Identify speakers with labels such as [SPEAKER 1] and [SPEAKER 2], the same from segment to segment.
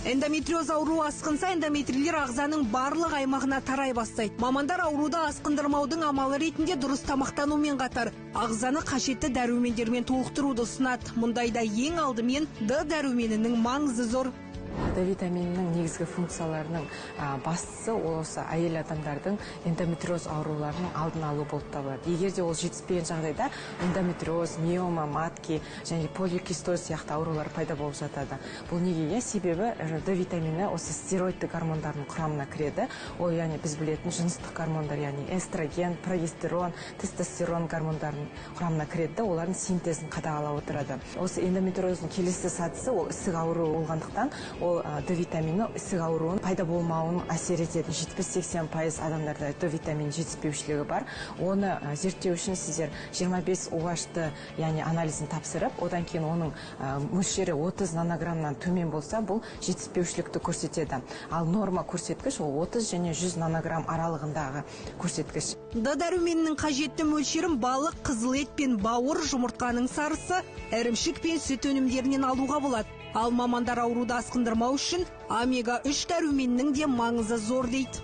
[SPEAKER 1] Эндометриоз ауруы асқынса, эндометрийлер ағзаның барлық аймағына тарай бастайды. Мамандар ауруды асқындырмаудың амалы ретінде дұрыс тамақтанумен қатар ағзаны қажетті дәрумендермен толықтыруды ұсынады. Мұндайда ең алдымен Д дәруменінің маңызы зор.
[SPEAKER 2] Д витаминінің негізгі функцияларының бастысы осы әйел адамдардың эндометриоз ауруларының алдын алу болып табылады. Егер де ол жетіспеген жағдайда эндометриоз, миома, матки және поликистоз сияқты аурулар пайда болып жатады. Бұл неге? Себебі Д витамині осы стероидты гормондардың құрамына кіреді. Ол яғни біз білетін жыныстық гормондар, яғни эстроген, прогестерон, тестостерон гормондарының құрамына кіреді, олардың синтезін қадағалап отырады. Осы эндометриоздың келесі сатысы ол ісік ауруы болғандықтан ол Д витамині ісік ауруын пайда болмауын әсер етеді. 70-80% адамдарда Д витамин жетіспеушілігі бар. Оны зерттеу үшін сіздер 25 OH-ты, яғни анализін тапсырып, одан кейін оның мөлшері 30 нанограммнан төмен болса, бұл жетіспеушілікті көрсетеді. Ал норма көрсеткіш ол 30 және 100 нанограмм аралығындағы көрсеткіш.
[SPEAKER 1] Д дәрумендерінің қажетті мөлшерін балық, қызыл ет пен бауыр, жұмыртқаның сарысы, ірімшік пен сүт өнімдерінен алуға болады. Ал мамандар ауруды асқындырмау үшін омега-3 дәруменінің де маңызы зор дейді.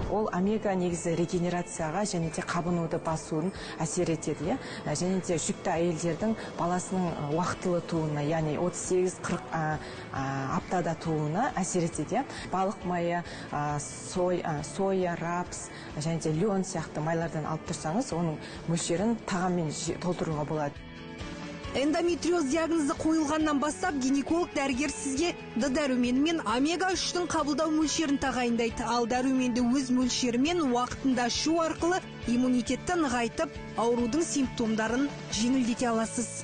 [SPEAKER 2] Ол омега негізі регенерацияға және де қабынуды басуын әсер етеді. Және де жүкті әйелдердің баласының уақытылы туына, яғни 38-40 аптада туына әсер етеді. Балық майы, соя, рапс және де лен сияқты майлардан алып тұрсаңыз, оның мөлшерін тағаммен толтыруға болады.
[SPEAKER 1] Эндометриоз диагнозы қойылғаннан бастап гинеколог дәрігер сізге Д дәрумені мен омега-3-тің қабылдау мөлшерін тағайындайды. Ал дәруменді өз мөлшерімен уақытында ішу арқылы иммунитетті нығайтып, аурудың симптомдарын жеңілдете аласыз.